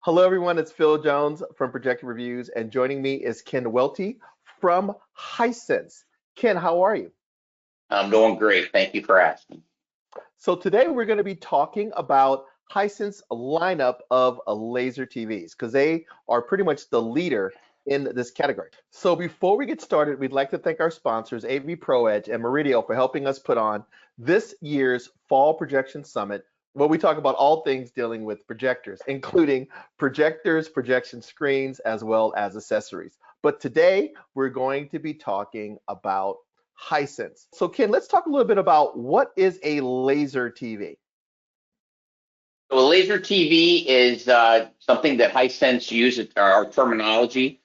Hello, everyone. It's Phil Jones from Projector Reviews, and joining me is Ken Welty from Hisense. Ken, how are you? I'm doing great. Thank you for asking. So today we're going to be talking about Hisense lineup of laser TVs because they are pretty much the leader in this category. So before we get started, we'd like to thank our sponsors, AV Pro Edge and Meridio, for helping us put on this year's Fall Projection Summit, where we talk about all things dealing with projectors, including projectors, projection screens, as well as accessories. But today we're going to be talking about Hisense. So Ken, let's talk a little bit about what is a laser TV. So a laser TV is something that Hisense uses, our terminology.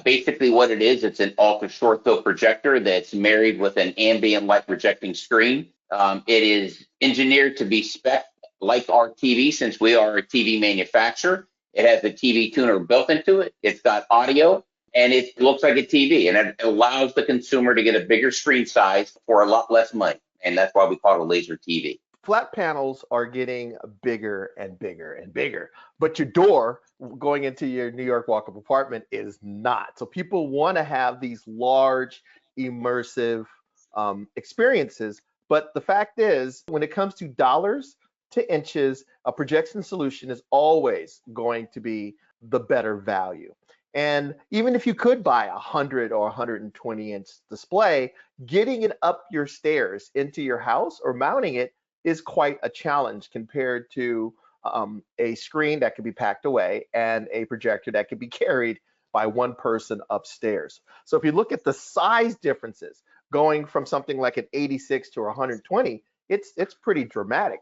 Basically what it is, it's an ultra short throw projector that's married with an ambient light projecting screen. It is engineered to be spec like our TV, since we are a TV manufacturer. It has a TV tuner built into it. It's got audio, and it looks like a TV, and it allows the consumer to get a bigger screen size for a lot less money. And that's why we call it a laser TV. Flat panels are getting bigger and bigger and bigger, but your door going into your New York walk-up apartment is not. So people want to have these large, immersive experiences. But the fact is, when it comes to dollars to inches, a projection solution is always going to be the better value. And even if you could buy a 100 or 120 inch display, getting it up your stairs into your house or mounting it is quite a challenge compared to a screen that can be packed away and a projector that can be carried by one person upstairs. So if you look at the size differences going from something like an 86 to 120, it's pretty dramatic.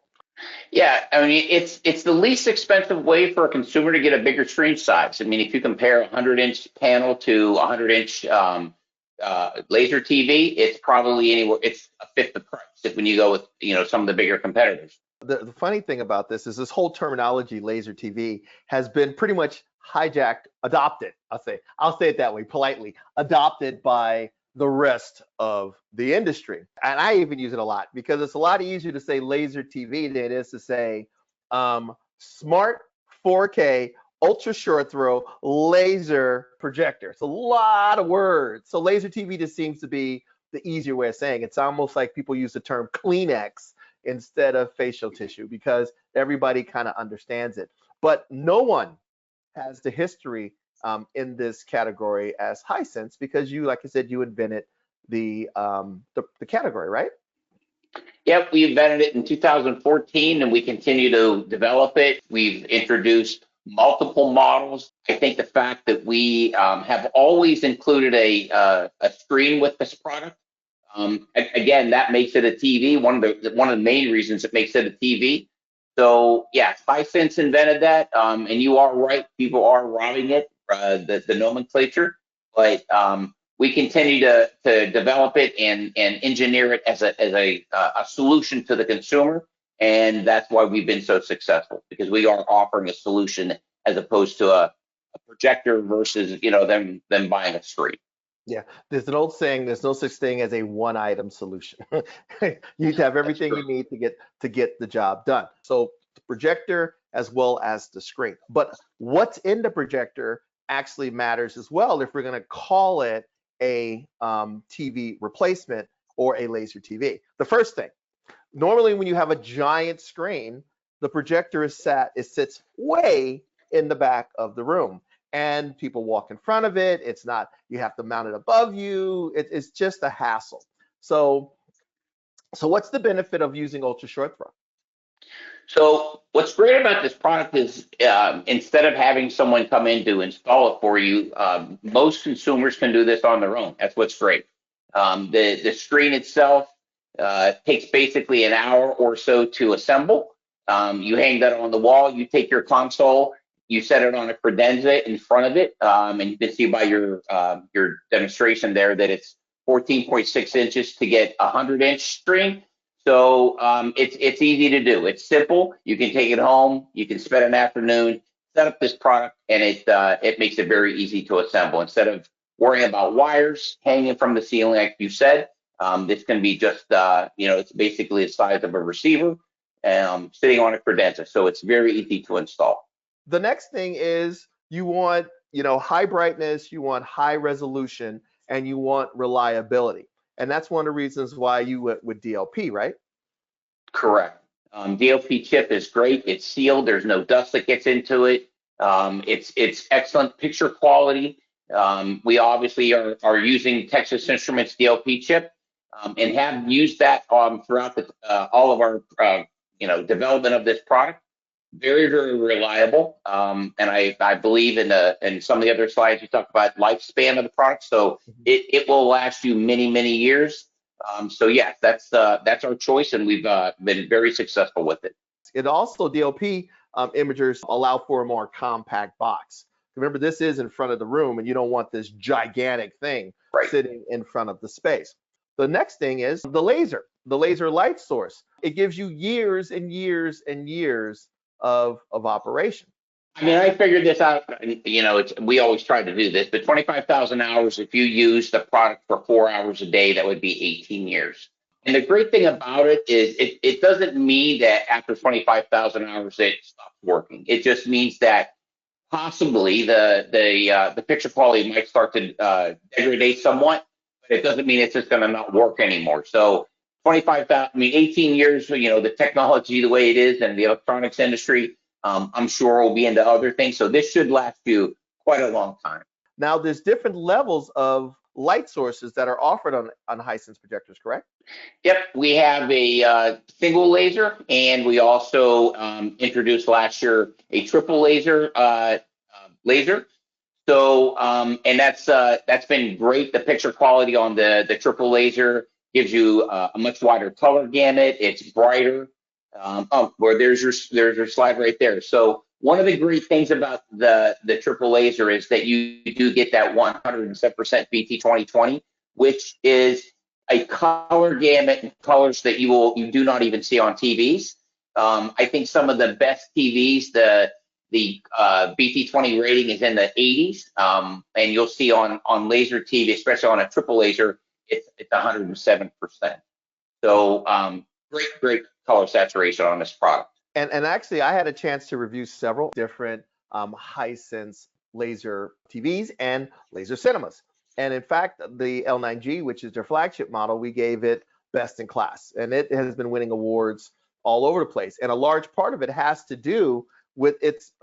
Yeah, I mean, it's the least expensive way for a consumer to get a bigger screen size. I mean, if you compare a 100-inch panel to a 100-inch laser TV, it's probably anywhere, it's a fifth the price when you go with, some of the bigger competitors. The funny thing about this is this whole terminology, laser TV, has been pretty much hijacked, adopted, I'll say it that way, politely, adopted by the rest of the industry. And I even use it a lot because it's a lot easier to say laser TV than it is to say smart 4K ultra short throw laser projector. It's a lot of words. So laser TV just seems to be the easier way of saying it. It's almost like people use the term Kleenex instead of facial tissue because everybody kind of understands it. But no one has the history in this category as Hisense because you, like I said, you invented the category, right? Yep, we invented it in 2014 and we continue to develop it. We've introduced multiple models. I think the fact that we have always included a screen with this product, again, that makes it a TV. One of the main reasons it makes it a TV. So yeah, Hisense invented that, and you are right. People are robbing it, the nomenclature, but we continue to develop it and engineer it as a solution to the consumer, and that's why we've been so successful, because we are offering a solution as opposed to a projector versus them buying a screen. Yeah, there's an old saying, there's no such thing as a one-item solution. You need to have everything you need to get the job done. So the projector as well as the screen. But what's in the projector actually matters as well if we're going to call it a TV replacement or a laser TV. The first thing, normally when you have a giant screen, the projector sits way in the back of the room. And people walk in front of it. It's not, you have to mount it above you. It's just a hassle. So what's the benefit of using ultra short throw? So what's great about this product is instead of having someone come in to install it for you, most consumers can do this on their own. That's what's great. The screen itself takes basically an hour or so to assemble. You hang that on the wall. You take your console. You set it on a credenza in front of it, and you can see by your demonstration there that it's 14.6 inches to get a 100-inch screen. So it's easy to do. It's simple. You can take it home. You can spend an afternoon, set up this product, and it makes it very easy to assemble. Instead of worrying about wires hanging from the ceiling, like you said, this can be just it's basically the size of a receiver, sitting on a credenza. So it's very easy to install. The next thing is you want, high brightness, you want high resolution, and you want reliability. And that's one of the reasons why you went with DLP, right? Correct. DLP chip is great. It's sealed. There's no dust that gets into it. It's excellent picture quality. We obviously are using Texas Instruments DLP chip, and have used that throughout all of our development of this product. Very, very reliable. And I believe in some of the other slides you talk about lifespan of the product. So it will last you many, many years. So yeah, that's our choice, and we've been very successful with it. It also, DLP imagers allow for a more compact box. Remember, this is in front of the room, and you don't want this gigantic thing Right. sitting in front of the space. The next thing is the laser light source. It gives you years and years and years of operation. I mean, I figured this out. We always try to do this, but 25,000 hours. If you use the product for 4 hours a day, that would be 18 years. And the great thing about it is, it doesn't mean that after 25,000 hours it stops working. It just means that possibly the picture quality might start to degrade somewhat, but it doesn't mean it's just going to not work anymore. So 25,000, 18 years, the technology the way it is and the electronics industry, I'm sure we'll be into other things. So this should last you quite a long time. Now, there's different levels of light sources that are offered on Hisense projectors, correct? Yep, we have a single laser, and we also introduced last year a triple laser laser. So, and that's been great. The picture quality on the triple laser gives you a much wider color gamut. It's brighter. Where there's your slide right there. So one of the great things about the triple laser is that you do get that 107% BT 2020, which is a color gamut and colors that you do not even see on TVs. I think some of the best TVs, the BT20 rating is in the 80s, and you'll see on laser TV, especially on a triple laser, it's 107%. So great color saturation on this product. And actually, I had a chance to review several different Hisense laser TVs and laser cinemas. And in fact, the L9G, which is their flagship model, we gave it best in class. And it has been winning awards all over the place. And a large part of it has to do with its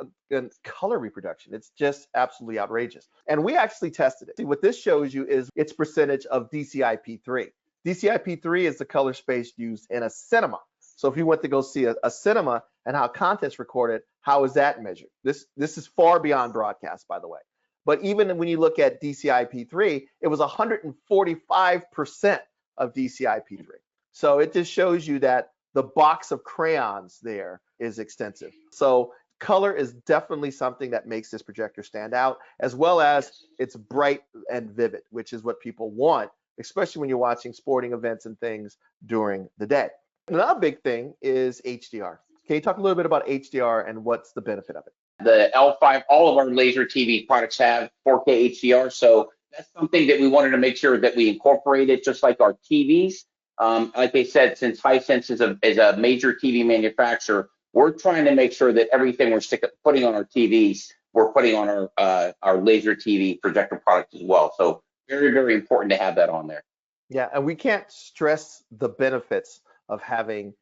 color reproduction. It's just absolutely outrageous. And we actually tested it. See, what this shows you is its percentage of DCI-P3. DCI-P3 is the color space used in a cinema. So if you went to go see a cinema and how content's recorded, how is that measured? This is far beyond broadcast, by the way. But even when you look at DCI-P3, it was 145% of DCI-P3. So it just shows you that the box of crayons there is extensive. So color is definitely something that makes this projector stand out, as well as it's bright and vivid, which is what people want, especially when you're watching sporting events and things during the day. Another big thing is HDR. Can you talk a little bit about HDR and what's the benefit of it? The L5, all of our laser TV products have 4K HDR, so that's something that we wanted to make sure that we incorporated, just like our TVs. Like I said, since Hisense is a major TV manufacturer, we're trying to make sure that everything we're putting on our TVs, we're putting on our laser TV projector products as well. So very, very important to have that on there. Yeah, and we can't stress the benefits of having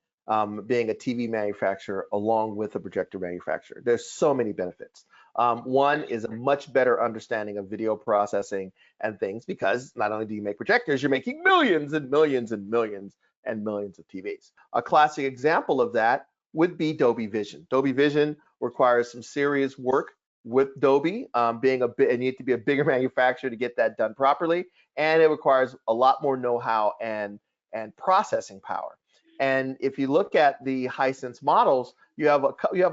being a TV manufacturer along with a projector manufacturer. There's so many benefits. One is a much better understanding of video processing and things, because not only do you make projectors, you're making millions and millions and millions and millions of TVs. A classic example of that would be Dolby Vision. Dolby Vision requires some serious work with Dolby, and you need to be a bigger manufacturer to get that done properly, and it requires a lot more know-how and processing power. And if you look at the Hisense models, you have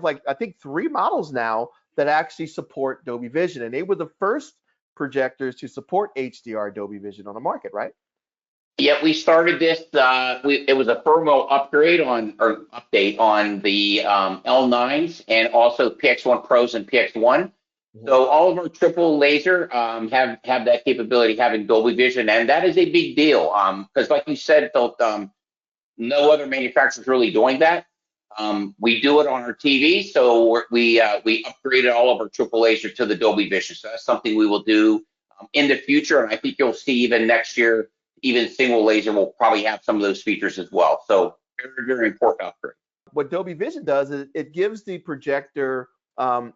like, I think 3 models now that actually support Dolby Vision, and they were the first projectors to support HDR Dolby Vision on the market, right? Yeah, we started this. It was a firmware update on the L9s and also PX1 Pros and PX1. So all of our triple laser have that capability, having Dolby Vision, and that is a big deal, because like you said, no other manufacturer is really doing that. We do it on our TV, so we upgraded all of our triple laser to the Dolby Vision. So that's something we will do in the future, and I think you'll see even next year, even single laser will probably have some of those features as well. So very, very important upgrade. What Dolby Vision does is it gives the projector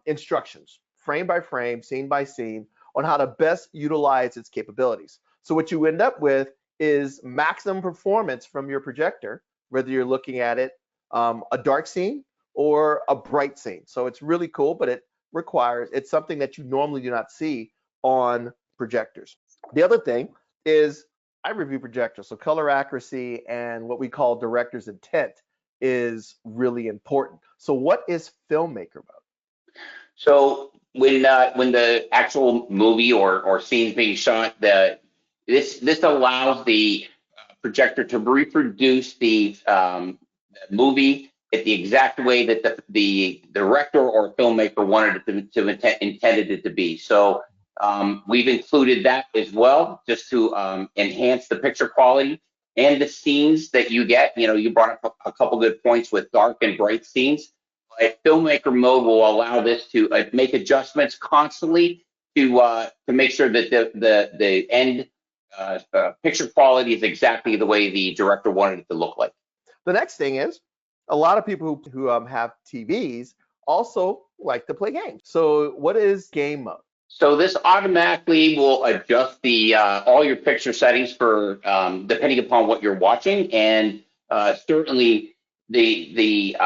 instructions, frame by frame, scene by scene, on how to best utilize its capabilities. So what you end up with is maximum performance from your projector, whether you're looking at it a dark scene or a bright scene. So it's really cool, but it's something that you normally do not see on projectors. The other thing is I review projectors, so color accuracy and what we call director's intent is really important. So what is Filmmaker mode? So when the actual movie or scene is being shot, this allows the projector to reproduce the movie at the exact way that the director or filmmaker wanted it intended it to be. So we've included that as well, just to enhance the picture quality and the scenes that you get. You know, you brought up a couple good points with dark and bright scenes. But Filmmaker mode will allow this to make adjustments constantly to make sure that the end picture quality is exactly the way the director wanted it to look like. The next thing is a lot of people who have TVs also like to play games. So what is game mode? So this automatically will adjust the all your picture settings for depending upon what you're watching, and certainly the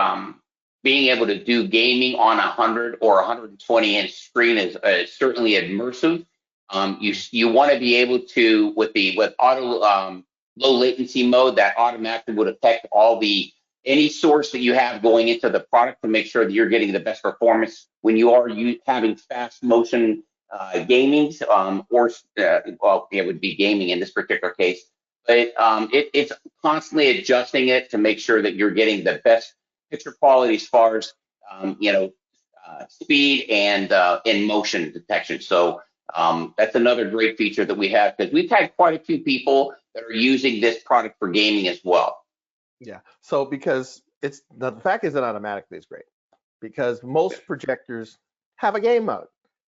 being able to do gaming on 100 or 120-inch screen is certainly immersive. You want to be able to with auto low latency mode that automatically would detect any source that you have going into the product to make sure that you're getting the best performance when you are having fast motion gamings, well, it would be gaming in this particular case, but it's constantly adjusting it to make sure that you're getting the best picture quality as far as speed and in motion detection. So that's another great feature that we have, because we've had quite a few people that are using this product for gaming as well. Yeah. So because the fact is that automatically is great, because most projectors have a game mode,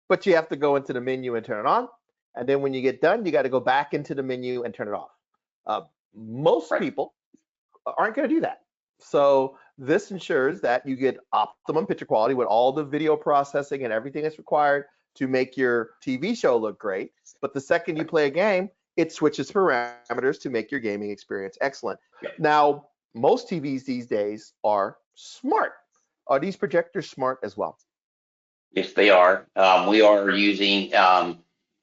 but you have to go into the menu and turn it on. And then when you get done, you got to go back into the menu and turn it off. Most people aren't going to do that. So this ensures that you get optimum picture quality with all the video processing and everything that's required to make your TV show look great. But the second you play a game, it switches parameters to make your gaming experience excellent. Now, most TVs these days are smart. Are these projectors smart as well? Yes, they are. We are using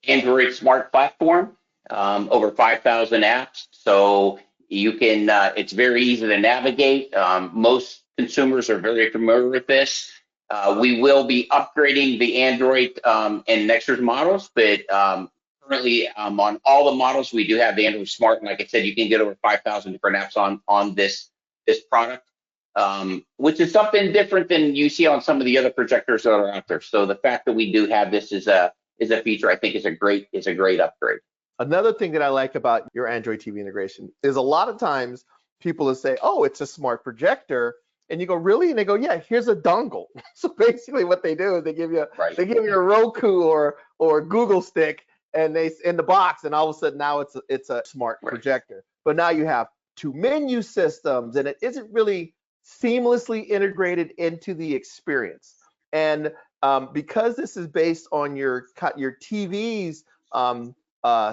Android smart platform, over 5,000 apps. So you can, it's very easy to navigate. Most consumers are very familiar with this. We will be upgrading the Android and next year's models, but currently on all the models, we do have the Android Smart. And like I said, you can get over 5,000 different apps on this product, which is something different than you see on some of the other projectors that are out there. So the fact that we do have this is a feature I think is a great upgrade. Another thing that I like about your Android TV integration is a lot of times people will say, oh, it's a smart projector. And you go, really? And they go, yeah, here's a dongle. So basically what they do is they give you a Roku or Google stick, and they in the box, and all of a sudden now it's a smart projector. But now you have two menu systems, and it isn't really seamlessly integrated into the experience. And because this is based on your TV's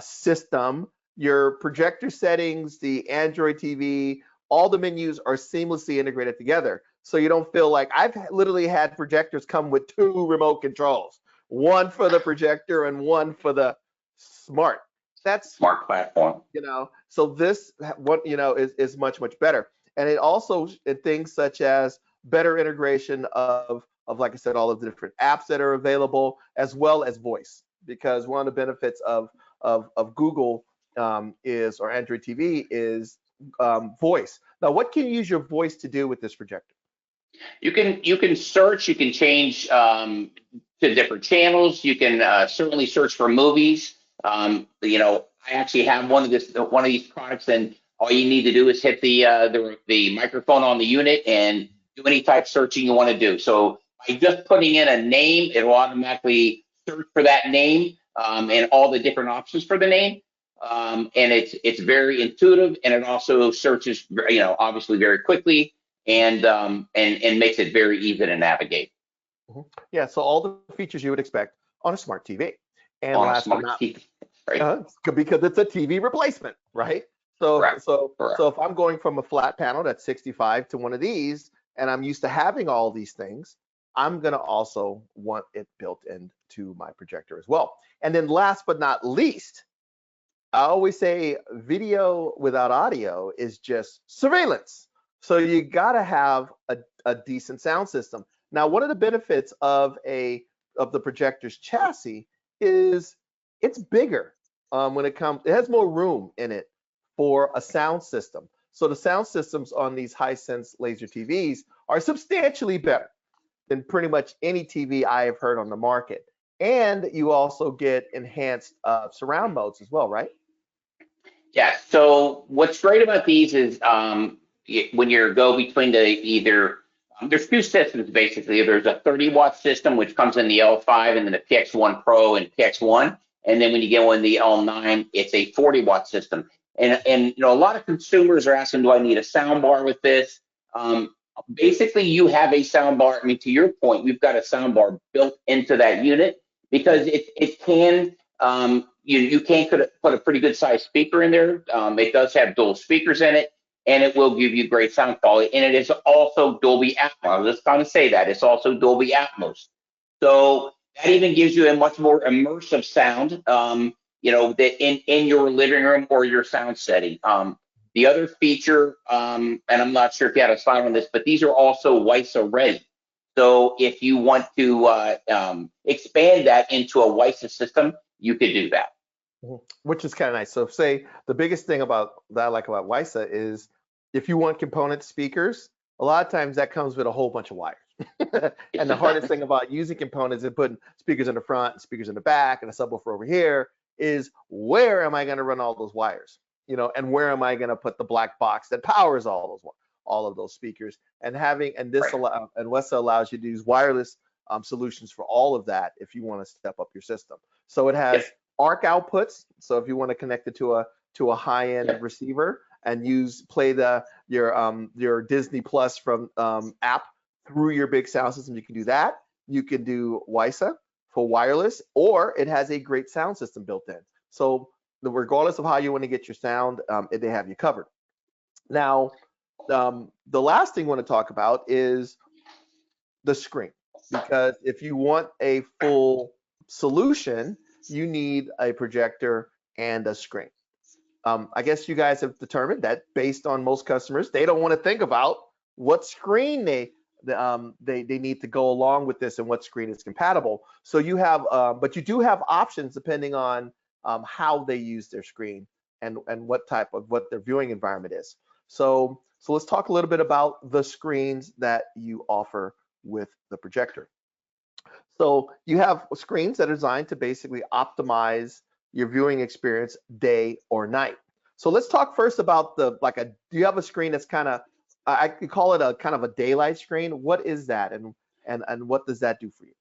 system, your projector settings, the Android TV, all the menus are seamlessly integrated together. So you don't feel like, I've literally had projectors come with two remote controls, one for the projector and one for the smart. That's smart platform. So this is much, much better. And it also, things such as better integration of like I said, all of the different apps that are available, as well as voice, because one of the benefits of Google or Android TV is voice. Now, what can you use your voice to do with this projector? You can search. You can change to different channels. You can certainly search for movies. I actually have one of these products, and all you need to do is hit the microphone on the unit, and do any type searching you want to do. So by just putting in a name, it will automatically search for that name and all the different options for the name. And it's very intuitive, and it also searches, obviously very quickly, and makes it very easy to navigate Yeah, so all the features you would expect on a smart TV. And on a last but smart not TV. Right. because it's a TV replacement, right? So Correct. so Correct. so if I'm going from a flat panel that's 65 to one of these, and I'm used to having all these things, I'm gonna also want it built into my projector as well. And then last but not least, I always say video without audio is just surveillance. So you gotta have a decent sound system. Now, one of the benefits of the projector's chassis is it's bigger. When it has more room in it for a sound system. So the sound systems on these Hisense Laser TVs are substantially better than pretty much any TV I have heard on the market. And you also get enhanced surround modes as well, right? Yeah. So what's great about these is when you go between there's two systems basically. There's a 30-watt system which comes in the L5 and then the PX1 Pro and PX1, and then when you get on the L9, it's a 40-watt system. And a lot of consumers are asking, do I need a sound bar with this? Basically, you have a sound bar. I mean, to your point, we've got a sound bar built into that unit because it can. You can put a pretty good sized speaker in there. It does have dual speakers in it, and it will give you great sound quality. And it is also Dolby Atmos. Let's kind of say that it's also Dolby Atmos. So that even gives you a much more immersive sound. That in your living room or your sound setting. The other feature, and I'm not sure if you had a slide on this, but these are also WISA ready. So if you want to expand that into a WISA system, you could do that. Which is kind of nice. So say the biggest thing about that I like about WISA is if you want component speakers, a lot of times that comes with a whole bunch of wires. And the hardest thing about using components and putting speakers in the front and speakers in the back and a subwoofer over here is where am I going to run all those wires? And where am I going to put the black box that powers all of those speakers? And WISA allows you to use wireless solutions for all of that if you want to step up your system. So it has ARC outputs. So if you want to connect it to a high-end receiver and play your Disney Plus from app through your big sound system, you can do that. You can do WISA for wireless, or it has a great sound system built in. So regardless of how you want to get your sound, they have you covered. Now, the last thing I want to talk about is the screen, because if you want a full solution, you need a projector and a screen. I guess you guys have determined that based on most customers, they don't want to think about what screen they need to go along with this and what screen is compatible. So but you do have options depending on how they use their screen and what their viewing environment is. So let's talk a little bit about the screens that you offer with the projector. So you have screens that are designed to basically optimize your viewing experience day or night. So let's talk first about do you have a screen that's kind of, I could call it a kind of a daylight screen? What is that, and what does that do for you?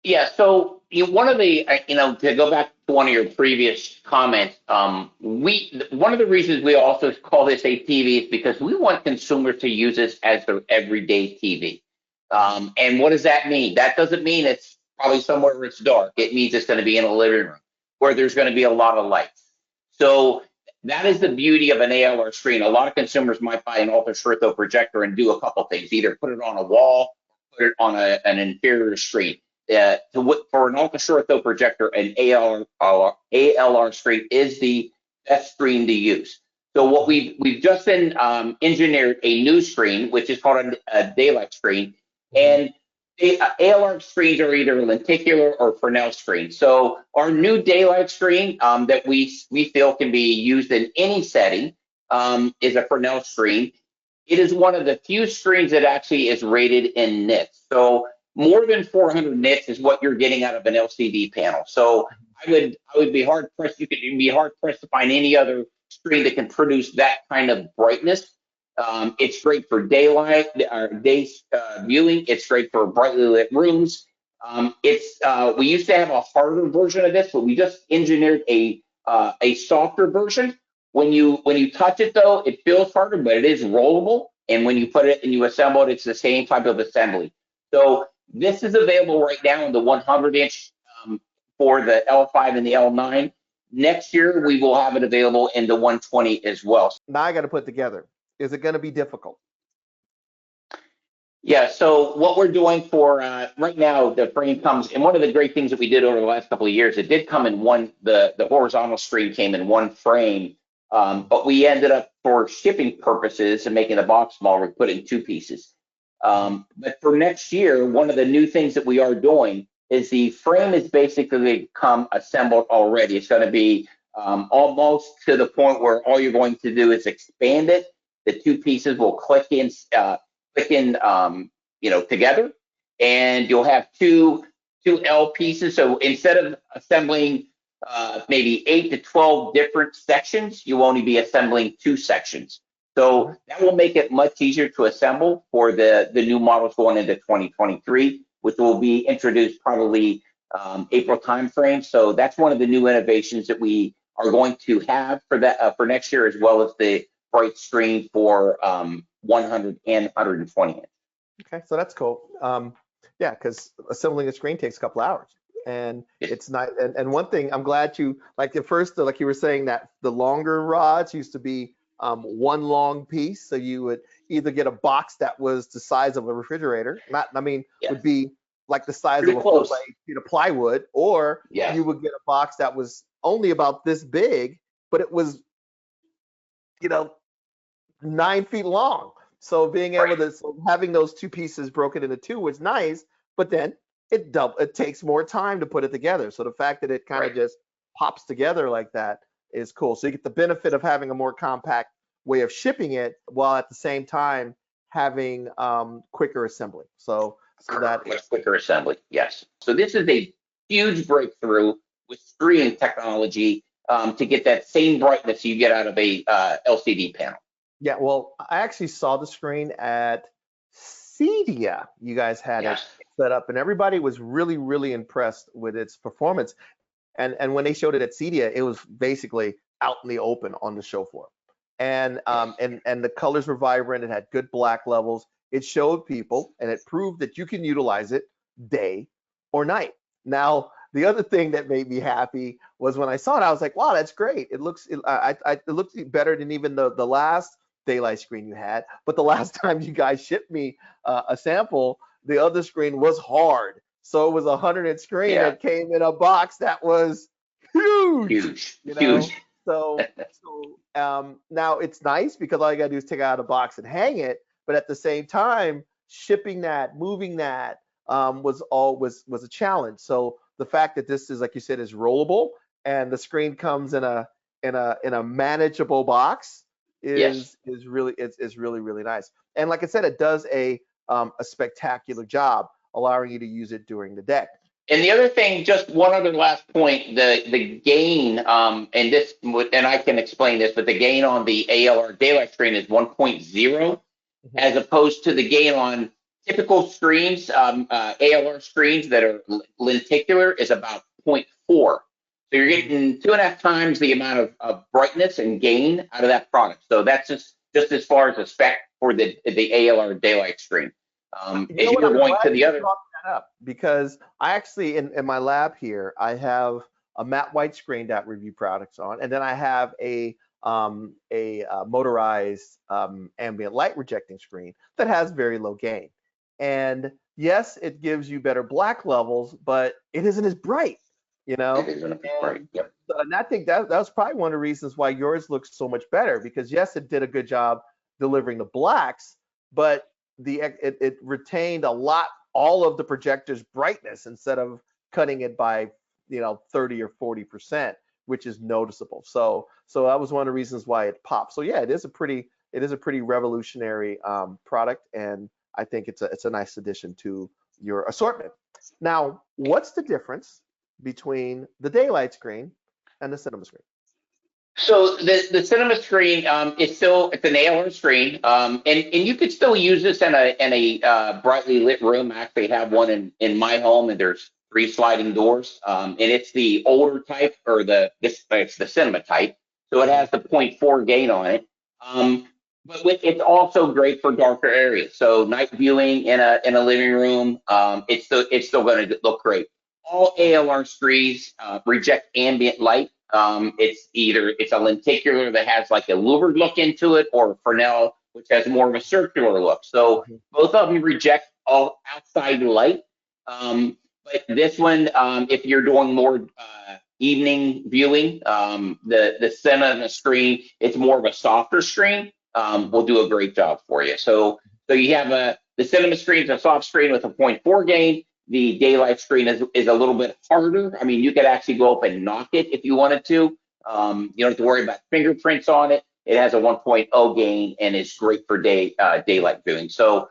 Yeah, so one of the, to go back to one of your previous comments, one of the reasons we also call this a TV is because we want consumers to use this as their everyday TV. And what does that mean? That doesn't mean it's probably somewhere where it's dark. It means it's going to be in a living room where there's going to be a lot of lights. So that is the beauty of an ALR screen. A lot of consumers might buy an ultra-short-throw projector and do a couple things, either put it on a wall, put it on an inferior screen. For an ultra-short-throw projector, an ALR screen is the best screen to use. So what we've just engineered a new screen, which is called a daylight screen, and ALR screens are either lenticular or Fresnel screens. So our new daylight screen that we feel can be used in any setting is a Fresnel screen. It is one of the few screens that actually is rated in nits. So more than 400 nits is what you're getting out of an LCD panel. So I would be hard pressed. You could be hard pressed to find any other screen that can produce that kind of brightness. It's great for daylight or day viewing. It's great for brightly lit rooms. We used to have a harder version of this, but we just engineered a softer version. When you touch it though, it feels harder, but it is rollable. And when you put it and you assemble it, it's the same type of assembly. So this is available right now in the 100-inch for the L5 and the L9. Next year, we will have it available in the 120 as well. Now I got to put together. Is it going to be difficult? Yeah, so what we're doing for right now, the frame comes, and one of the great things that we did over the last couple of years, it did come in the horizontal screen came in one frame, but we ended up, for shipping purposes and making the box smaller, we put it in two pieces. But for next year, one of the new things that we are doing is the frame is basically come assembled already. It's going to be almost to the point where all you're going to do is expand it. The two pieces will click in together, and you'll have two L pieces. So instead of assembling maybe 8 to 12 different sections, you only be assembling 2 sections. So that will make it much easier to assemble for the new models going into 2023, which will be introduced probably April timeframe. So that's one of the new innovations that we are going to have for that for next year, as well as the bright screen for 100 and 120 inch. Okay, so that's cool. Yeah, because assembling a screen takes a couple hours, and it's not. And one thing, I'm glad you like the first, like you were saying, that the longer rods used to be one long piece, so you would either get a box that was the size of a refrigerator, would be like the size Pretty of a close. full sheet of plywood, or you would get a box that was only about this big, but it was, 9 feet long. So being able to, so having those two pieces broken into two was nice, but then it takes more time to put it together. So the fact that it kind of just pops together like that is cool. So you get the benefit of having a more compact way of shipping it, while at the same time having quicker assembly. So that much quicker assembly. Yes. So this is a huge breakthrough with screen technology to get that same brightness you get out of a LCD panel. Yeah, well, I actually saw the screen at Cedia. You guys had it set up, and everybody was really, really impressed with its performance. And when they showed it at Cedia, it was basically out in the open on the show floor. And the colors were vibrant. It had good black levels. It showed people, and it proved that you can utilize it day or night. Now, the other thing that made me happy was when I saw it, I was like, wow, that's great. It looks better than even the last daylight screen you had. But the last time you guys shipped me a sample, the other screen was hard. So it was a 100-inch screen that came in a box that was huge. Huge. So now it's nice because all you gotta do is take it out of the box and hang it. But at the same time, shipping that, moving that was a challenge. So the fact that this is, like you said, is rollable, and the screen comes in a manageable box is really nice. And like I said, it does a spectacular job allowing you to use it during the day. And the other thing, just one other last point, the gain, and I can explain this, but the gain on the ALR daylight screen is 1.0, as opposed to the gain on typical screens, ALR screens that are lenticular, is about 0.4. So you're getting 2.5 times the amount of brightness and gain out of that product. So that's just as far as the spec for the ALR daylight screen. As you were going to the other. Up, because I actually in my lab here, I have a matte white screen that review products on, and then I have a motorized ambient light rejecting screen that has very low gain. And yes, it gives you better black levels, but it isn't as bright, It isn't as bright. Yep. And I think that was probably one of the reasons why yours looks so much better, because yes, it did a good job delivering the blacks, but it retained all of the projector's brightness instead of cutting it by 30 or 40%, which is noticeable. So that was one of the reasons why it popped. So yeah, it is a pretty revolutionary product, and I think it's a nice addition to your assortment. Now, what's the difference between the daylight screen and the cinema screen? So the cinema screen is still it's an ALR screen, and you could still use this in a brightly lit room. I actually have one in my home, and there's three sliding doors, and it's the older type or it's the cinema type, so it has the point 0.4 gain on it. It's also great for darker areas. So night viewing in a living room, it's still going to look great. All ALR screens reject ambient light. It's a lenticular that has like a louvered look into it, or a Fresnel, which has more of a circular look. So both of them reject all outside light. But this one, if you're doing more evening viewing, the cinema screen, it's more of a softer screen. Will do a great job for you. So you have the cinema screen is a soft screen with a 0.4 gain. The daylight screen is a little bit harder. I mean, you could actually go up and knock it if you wanted to. You don't have to worry about fingerprints on it. It has a 1.0 gain and is great for daylight viewing. So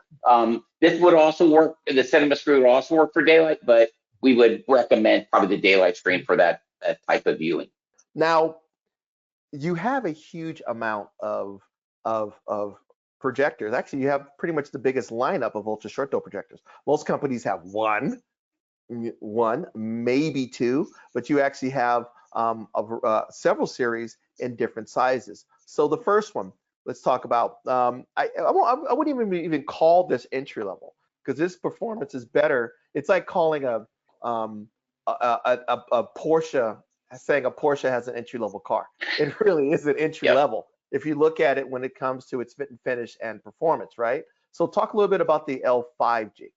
this would also work. The cinema screen would also work for daylight, but we would recommend probably the daylight screen for that type of viewing. Now, you have a huge amount of projectors. Actually, you have pretty much the biggest lineup of ultra short throw projectors. Most companies have one, maybe two, but you actually have several series in different sizes. So the first one, let's talk about. I wouldn't even call this entry level, because this performance is better. It's like calling a Porsche, saying a Porsche has an entry level car. It really is an entry level if you look at it when it comes to its fit and finish and performance, right? So talk a little bit about the L5G.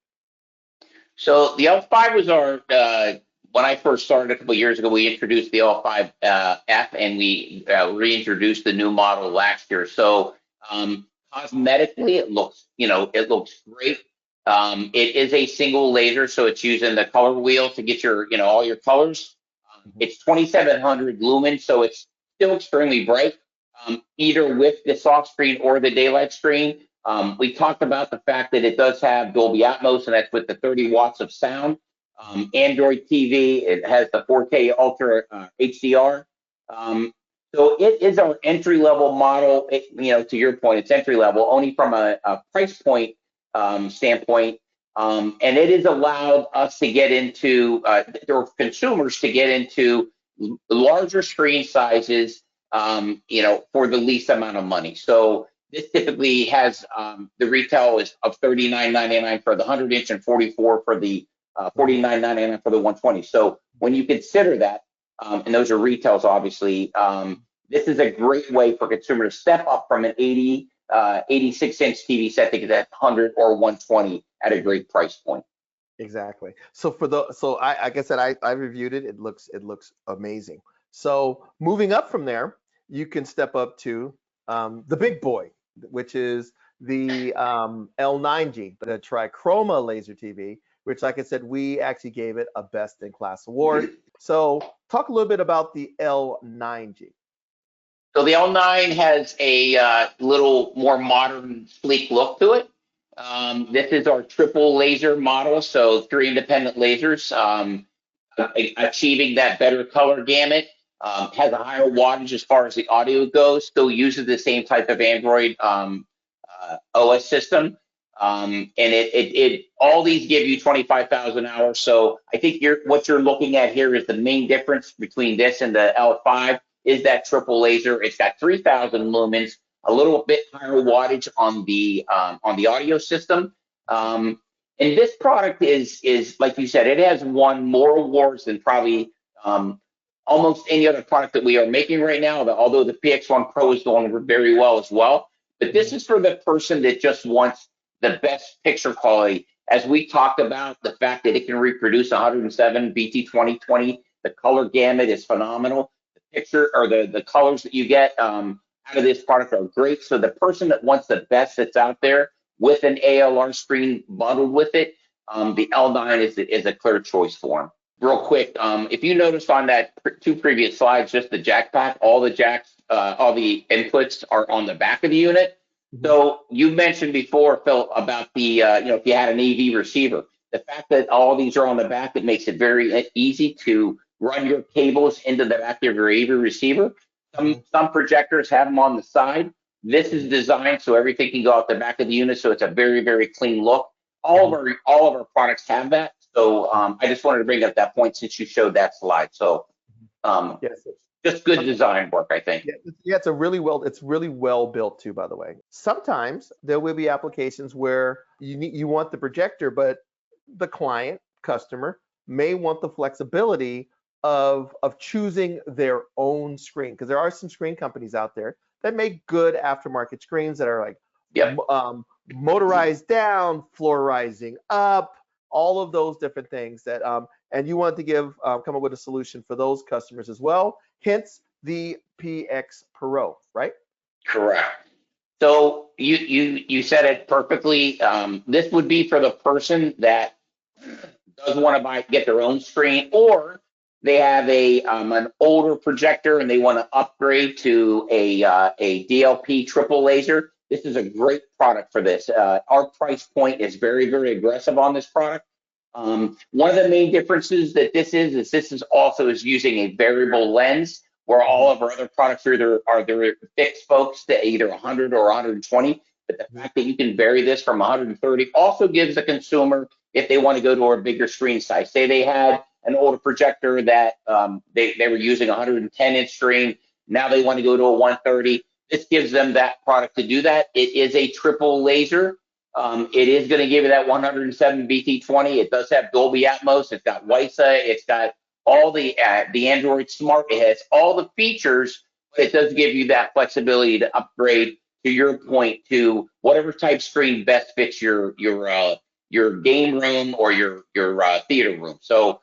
So the L5 was our when I first started a couple of years ago, we introduced the L5 F, and we reintroduced the new model last year. So cosmetically, it looks great. It is a single laser, so it's using the color wheel to get your all your colors. It's 2,700 lumens, so it's still extremely bright, either with the soft screen or the daylight screen. We talked about the fact that it does have Dolby Atmos, and that's with the 30 watts of sound. Android TV, it has the 4K Ultra HDR. So it is our entry level model. To your point, it's entry level only from a price point standpoint. And it has allowed us to get into, or consumers to get into larger screen sizes, for the least amount of money. So this typically has the retail is of $39.99 for the 100-inch and $44 for the $49.99 for the 120. So when you consider that, and those are retails, obviously, this is a great way for consumers to step up from an 86-inch TV set to get that 100 or 120 at a great price point. Exactly. So like I said, I reviewed it. It looks amazing. So moving up from there, you can step up to the big boy, which is the L9G, the TriChroma laser TV, which, like I said, we actually gave it a best in class award. So talk a little bit about the L9G. So the L9 has a little more modern, sleek look to it. This is our triple laser model, so 3 independent lasers, achieving that better color gamut. Has a higher wattage as far as the audio goes. Still uses the same type of Android OS system, and it all these give you 25,000 hours. So I think what you're looking at here is the main difference between this and the L5 is that triple laser. It's got 3,000 lumens, a little bit higher wattage on the audio system. And this product is like you said, it has won more awards than probably almost any other product that we are making right now, although the PX1 Pro is going very well as well. But this is for the person that just wants the best picture quality. As we talked about, the fact that it can reproduce 107 BT2020, the color gamut is phenomenal. The picture or the colors that you get out of this product are great. So the person that wants the best that's out there with an ALR screen bundled with it, the L9 is a clear choice for them. Real quick, if you noticed on that 2 previous slides, just the jack pack, all the jacks, all the inputs are on the back of the unit. So you mentioned before, Phil, about the, if you had an AV receiver, the fact that all these are on the back, it makes it very easy to run your cables into the back of your AV receiver. Mhm. Some projectors have them on the side. This is designed so everything can go out the back of the unit, so it's a very, very clean look. Mhm. All of our products have that. So I just wanted to bring up that point since you showed that slide. So um, Yes. just good design work, I think. Yeah, it's really well built too, by the way. Sometimes there will be applications where you want the projector, but the client, customer may want the flexibility of choosing their own screen, because there are some screen companies out there that make good aftermarket screens that are like Yep. motorized down, floor rising up, all of those different things that and you want to come up with a solution for those customers as well. Hence the PX Pro, right? Correct. So you said it perfectly. This would be for the person that does want to get their own screen, or they have an older projector and they want to upgrade to a DLP triple laser. This is a great product for this. Our price point is very, very aggressive on this product. One of the main differences that this is also is using a variable lens, where all Mhm. of our other products are fixed focus to either 100 or 120. But the Mhm. fact that you can vary this from 130 also gives the consumer, if they want to go to a bigger screen size. Say they had an older projector that they were using a 110-inch screen. Now they want to go to a 130. This gives them that product to do that. It is a triple laser. It is going to give you that 107 BT20. It does have Dolby Atmos. It's got WISA. It's got all the Android Smart. It has all the features, but it does give you that flexibility to upgrade, to your point, to whatever type screen best fits your game room or your theater room. So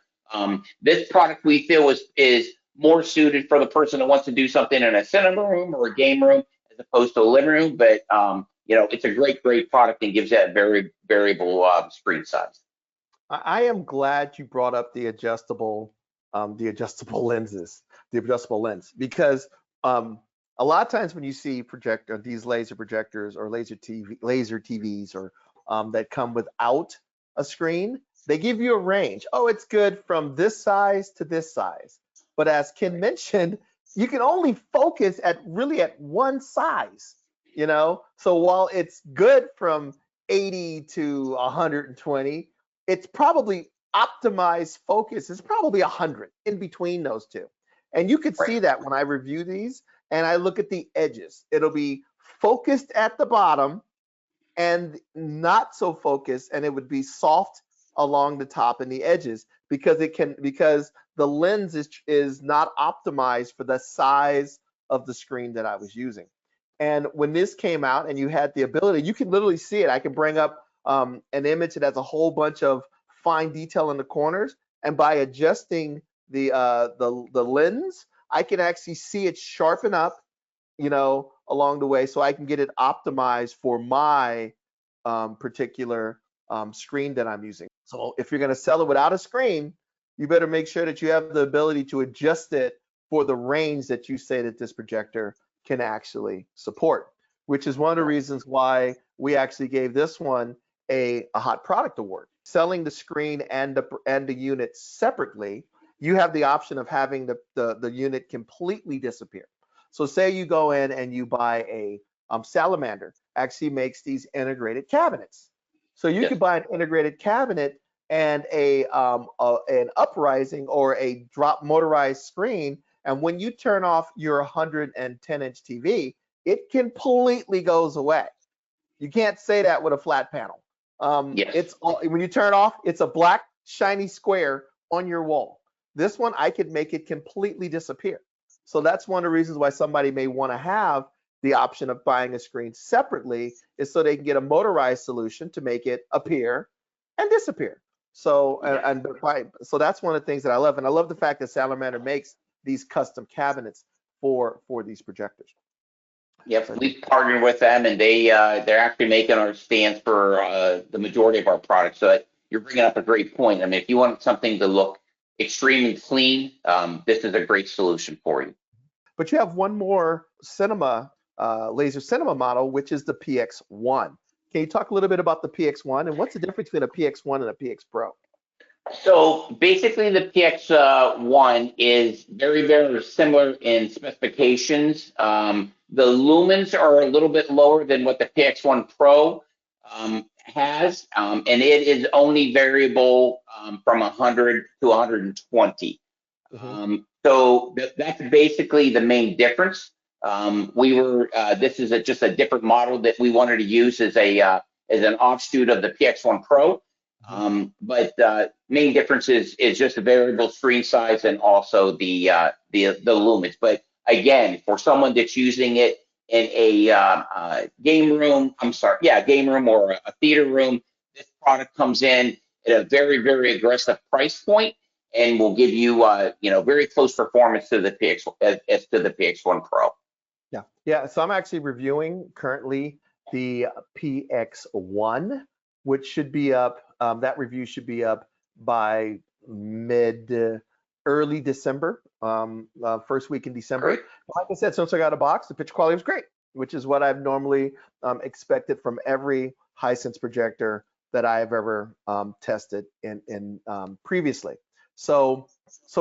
this product we feel is more suited for the person that wants to do something in a cinema room or a game room as opposed to a living room. But it's a great product and gives that very variable screen size. I am glad you brought up the adjustable lenses, the adjustable lens, because a lot of times when you see these laser projectors or laser TVs or that come without a screen, they give you a range. Oh, it's good from this size to this size. But as Ken mentioned, you can only focus at one size, you know? So while it's good from 80 to 120, it's probably optimized focus is probably 100 in between those two. And you could Right. see that when I review these and I look at the edges. It'll be focused at the bottom and not so focused, and it would be soft along the top and the edges because the lens is not optimized for the size of the screen that I was using. And when this came out and you had the ability, you can literally see it. I can bring up an image that has a whole bunch of fine detail in the corners, and by adjusting the lens, I can actually see it sharpen up, along the way, so I can get it optimized for my particular screen that I'm using. So if you're going to sell it without a screen, you better make sure that you have the ability to adjust it for the range that you say that this projector can actually support, which is one of the reasons why we actually gave this one a hot product award. Selling the screen and the unit separately, you have the option of having the unit completely disappear. So say you go in and you buy a Salamander actually makes these integrated cabinets. So you Yes. could buy an integrated cabinet and an uprising or a drop motorized screen, and when you turn off your 110-inch TV, it completely goes away. You can't say that with a flat panel. Yes. It's all, when you turn it off, it's a black shiny square on your wall. This one, I could make it completely disappear. So that's one of the reasons why somebody may want to have the option of buying a screen separately, is so they can get a motorized solution to make it appear and disappear. So Yes. so that's one of the things that I love, and I love the fact that Salamander makes these custom cabinets for these projectors. Yep, So we've partnered with them, and they're actually making our stands for the majority of our products. So you're bringing up a great point. I mean, if you want something to look extremely clean, this is a great solution for you. But you have one more laser cinema model, which is the PX1. Can you talk a little bit about the PX1 and what's the difference between a PX1 and a PX Pro? So basically, the PX1 is very, very similar in specifications. The lumens are a little bit lower than what the PX1 Pro has, and it is only variable from 100 to 120. Hmm. That's basically the main difference. This is just a different model that we wanted to use as an offshoot of the PX1 Pro. Hmm. But main difference is just the variable screen size and also the lumens. But again, for someone that's using it in a game room, game room or a theater room, this product comes in at a very, very aggressive price point and will give you very close performance to the as to the PX1 Pro. Yeah, yeah. So I'm actually reviewing currently the PX1, which should be up. That review should be up by mid early December, first week in December. Great. Like I said, since I got a box, the picture quality was great, which is what I've normally expected from every Hisense projector that I have ever tested in previously. So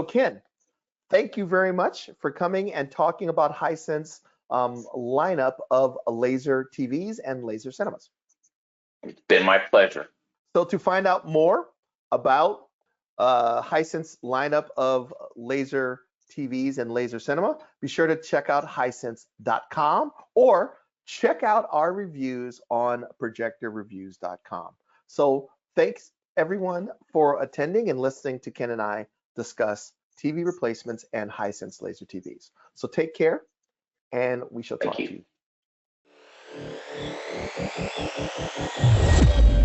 Ken, thank you very much for coming and talking about Hisense lineup of laser TVs and laser cinemas. It's been my pleasure. So to find out more about Hisense lineup of laser TVs and laser cinema, be sure to check out hisense.com or check out our reviews on projectorreviews.com. So thanks everyone for attending and listening to Ken and I discuss TV replacements and Hisense laser TVs. So take care and we shall Thank talk to you. you.